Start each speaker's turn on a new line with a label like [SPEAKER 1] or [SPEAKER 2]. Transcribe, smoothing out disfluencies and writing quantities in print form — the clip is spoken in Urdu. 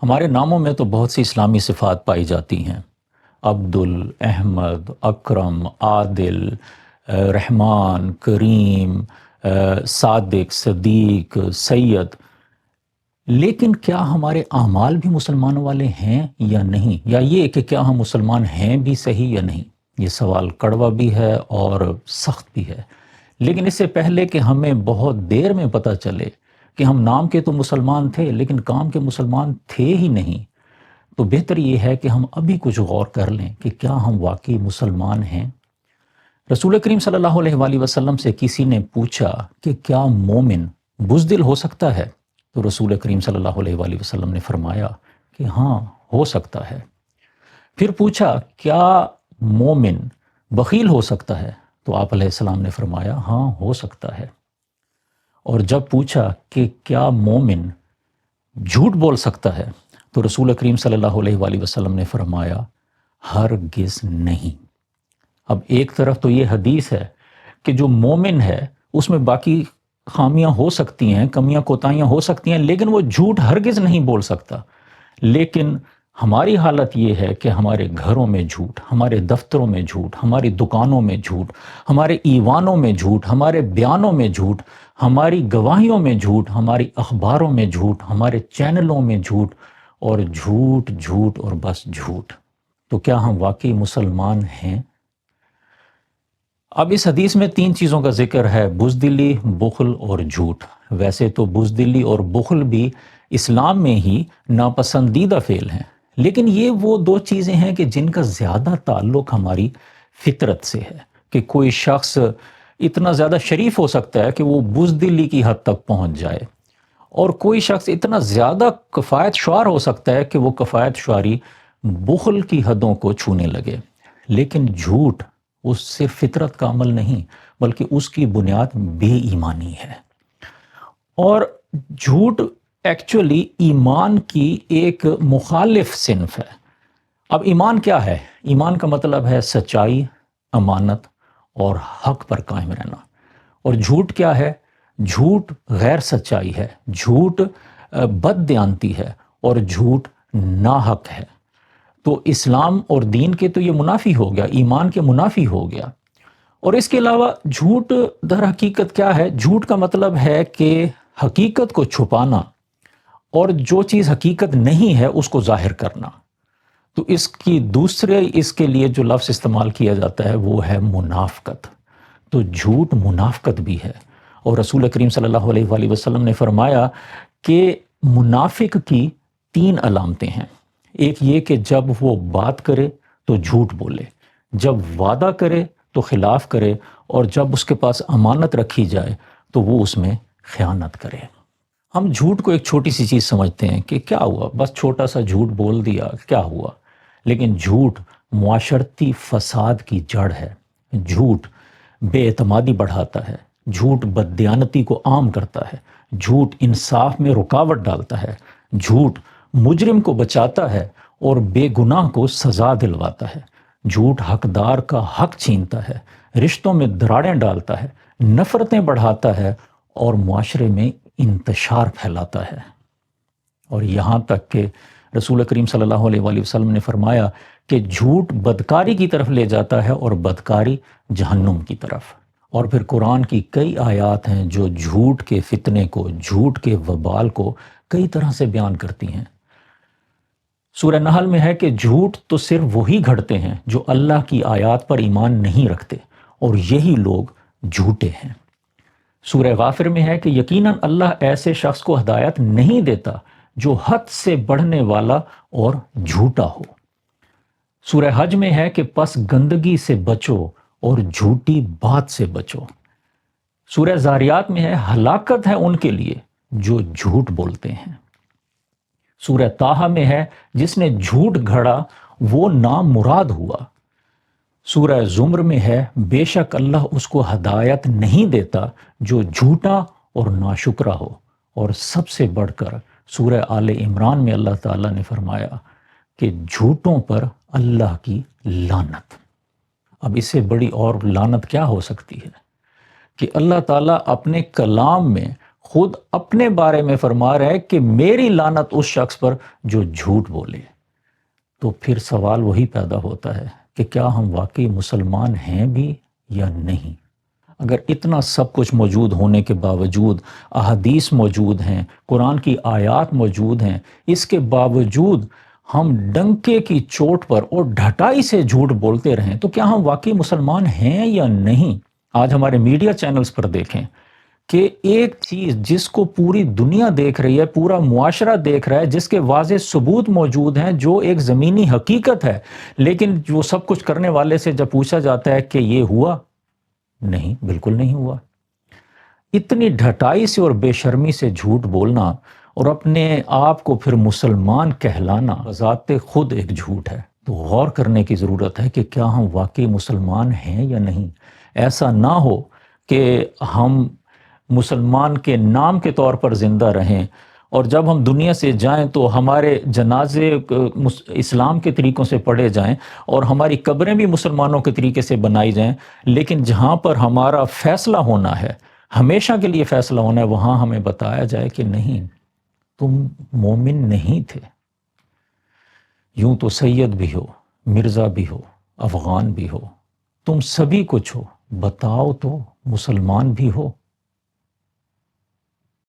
[SPEAKER 1] ہمارے ناموں میں تو بہت سی اسلامی صفات پائی جاتی ہیں۔ عبدل، احمد، اکرم، عادل، رحمان، کریم، صادق، صدیق، سید۔ لیکن کیا ہمارے اعمال بھی مسلمانوں والے ہیں یا نہیں؟ یا یہ کہ کیا ہم مسلمان ہیں بھی صحیح یا نہیں؟ یہ سوال کڑوا بھی ہے اور سخت بھی ہے۔ لیکن اس سے پہلے کہ ہمیں بہت دیر میں پتہ چلے کہ ہم نام کے تو مسلمان تھے لیکن کام کے مسلمان تھے ہی نہیں، تو بہتر یہ ہے کہ ہم ابھی کچھ غور کر لیں کہ کیا ہم واقعی مسلمان ہیں۔ رسول کریم صلی اللہ علیہ وآلہ وسلم سے کسی نے پوچھا کہ کیا مومن بزدل ہو سکتا ہے؟ تو رسول کریم صلی اللہ علیہ وآلہ وسلم نے فرمایا کہ ہاں، ہو سکتا ہے۔ پھر پوچھا کیا مومن بخیل ہو سکتا ہے؟ تو آپ علیہ السلام نے فرمایا ہاں، ہو سکتا ہے۔ اور جب پوچھا کہ کیا مومن جھوٹ بول سکتا ہے؟ تو رسول کریم صلی اللہ علیہ وآلہ وسلم نے فرمایا ہرگز نہیں۔ اب ایک طرف تو یہ حدیث ہے کہ جو مومن ہے اس میں باقی خامیاں ہو سکتی ہیں، کمیاں کوتاہیاں ہو سکتی ہیں، لیکن وہ جھوٹ ہرگز نہیں بول سکتا۔ لیکن ہماری حالت یہ ہے کہ ہمارے گھروں میں جھوٹ، ہمارے دفتروں میں جھوٹ، ہماری دکانوں میں جھوٹ، ہمارے ایوانوں میں جھوٹ، ہمارے بیانوں میں جھوٹ، ہماری گواہیوں میں جھوٹ، ہماری اخباروں میں جھوٹ، ہمارے چینلوں میں جھوٹ، اور جھوٹ جھوٹ اور بس جھوٹ۔ تو کیا ہم واقعی مسلمان ہیں؟ اب اس حدیث میں 3 چیزوں کا ذکر ہے: بزدلی، بخل اور جھوٹ۔ ویسے تو بزدلی اور بخل بھی اسلام میں ہی ناپسندیدہ فعل ہیں، لیکن یہ وہ 2 چیزیں ہیں کہ جن کا زیادہ تعلق ہماری فطرت سے ہے، کہ کوئی شخص اتنا زیادہ شریف ہو سکتا ہے کہ وہ بزدلی کی حد تک پہنچ جائے، اور کوئی شخص اتنا زیادہ کفایت شعار ہو سکتا ہے کہ وہ کفایت شعاری بخل کی حدوں کو چھونے لگے۔ لیکن جھوٹ اس سے فطرت کا عمل نہیں، بلکہ اس کی بنیاد بے ایمانی ہے۔ اور جھوٹ ایکچولی ایمان کی ایک مخالف صنف ہے۔ اب ایمان کیا ہے؟ ایمان کا مطلب ہے سچائی، امانت اور حق پر قائم رہنا۔ اور جھوٹ کیا ہے؟ جھوٹ غیر سچائی ہے، جھوٹ بد دیانتی ہے، اور جھوٹ ناحق ہے۔ تو اسلام اور دین کے تو یہ منافی ہو گیا، ایمان کے منافی ہو گیا۔ اور اس کے علاوہ جھوٹ در حقیقت کیا ہے؟ جھوٹ کا مطلب ہے کہ حقیقت کو چھپانا، اور جو چیز حقیقت نہیں ہے اس کو ظاہر کرنا۔ تو اس کی اس کے لیے جو لفظ استعمال کیا جاتا ہے وہ ہے منافقت۔ تو جھوٹ منافقت بھی ہے، اور رسول کریم صلی اللہ علیہ وآلہ وسلم نے فرمایا کہ منافق کی 3 علامتیں ہیں۔ ایک یہ کہ جب وہ بات کرے تو جھوٹ بولے، جب وعدہ کرے تو خلاف کرے، اور جب اس کے پاس امانت رکھی جائے تو وہ اس میں خیانت کرے۔ ہم جھوٹ کو ایک چھوٹی سی چیز سمجھتے ہیں کہ کیا ہوا، بس چھوٹا سا جھوٹ بول دیا، کیا ہوا؟ لیکن جھوٹ معاشرتی فساد کی جڑ ہے۔ جھوٹ بے اعتمادی بڑھاتا ہے، جھوٹ بددیانتی کو عام کرتا ہے، جھوٹ انصاف میں رکاوٹ ڈالتا ہے، جھوٹ مجرم کو بچاتا ہے اور بے گناہ کو سزا دلواتا ہے، جھوٹ حقدار کا حق چھینتا ہے، رشتوں میں دراڑیں ڈالتا ہے، نفرتیں بڑھاتا ہے، اور معاشرے میں انتشار پھیلاتا ہے۔ اور یہاں تک کہ رسول کریم صلی اللہ علیہ وآلہ وسلم نے فرمایا کہ جھوٹ بدکاری کی طرف لے جاتا ہے، اور بدکاری جہنم کی طرف۔ اور پھر قرآن کی کئی آیات ہیں جو جھوٹ کے فتنے کو، جھوٹ کے وبال کو کئی طرح سے بیان کرتی ہیں۔ سورہ نحل میں ہے کہ جھوٹ تو صرف وہی گھڑتے ہیں جو اللہ کی آیات پر ایمان نہیں رکھتے، اور یہی لوگ جھوٹے ہیں۔ سورہ غافر میں ہے کہ یقیناً اللہ ایسے شخص کو ہدایت نہیں دیتا جو حد سے بڑھنے والا اور جھوٹا ہو۔ سورہ حج میں ہے کہ پس گندگی سے بچو اور جھوٹی بات سے بچو۔ سورہ زاریات میں ہے ہلاکت ہے ان کے لیے جو جھوٹ بولتے ہیں۔ سورہ طٰہٰ میں ہے جس نے جھوٹ گھڑا وہ نامراد ہوا۔ سورہ زمر میں ہے بے شک اللہ اس کو ہدایت نہیں دیتا جو جھوٹا اور ناشکرا ہو۔ اور سب سے بڑھ کر سورہ آل عمران میں اللہ تعالیٰ نے فرمایا کہ جھوٹوں پر اللہ کی لعنت۔ اب اس سے بڑی اور لعنت کیا ہو سکتی ہے کہ اللہ تعالیٰ اپنے کلام میں خود اپنے بارے میں فرما رہا ہے کہ میری لعنت اس شخص پر جو جھوٹ بولے۔ تو پھر سوال وہی پیدا ہوتا ہے کہ کیا ہم واقعی مسلمان ہیں بھی یا نہیں؟ اگر اتنا سب کچھ موجود ہونے کے باوجود، احادیث موجود ہیں، قرآن کی آیات موجود ہیں، اس کے باوجود ہم ڈنکے کی چوٹ پر اور ڈھٹائی سے جھوٹ بولتے رہیں تو کیا ہم واقعی مسلمان ہیں یا نہیں؟ آج ہمارے میڈیا چینلز پر دیکھیں کہ ایک چیز جس کو پوری دنیا دیکھ رہی ہے، پورا معاشرہ دیکھ رہا ہے، جس کے واضح ثبوت موجود ہیں، جو ایک زمینی حقیقت ہے، لیکن جو سب کچھ کرنے والے سے جب پوچھا جاتا ہے کہ یہ ہوا، نہیں، بالکل نہیں ہوا۔ اتنی ڈھٹائی سے اور بے شرمی سے جھوٹ بولنا اور اپنے آپ کو پھر مسلمان کہلانا بذات خود ایک جھوٹ ہے۔ تو غور کرنے کی ضرورت ہے کہ کیا ہم واقعی مسلمان ہیں یا نہیں۔ ایسا نہ ہو کہ ہم مسلمان کے نام کے طور پر زندہ رہیں اور جب ہم دنیا سے جائیں تو ہمارے جنازے اسلام کے طریقوں سے پڑھے جائیں اور ہماری قبریں بھی مسلمانوں کے طریقے سے بنائی جائیں، لیکن جہاں پر ہمارا فیصلہ ہونا ہے، ہمیشہ کے لیے فیصلہ ہونا ہے، وہاں ہمیں بتایا جائے کہ نہیں، تم مومن نہیں تھے۔ یوں تو سید بھی ہو، مرزا بھی ہو، افغان بھی ہو، تم سبھی کچھ ہو، بتاؤ تو مسلمان بھی ہو۔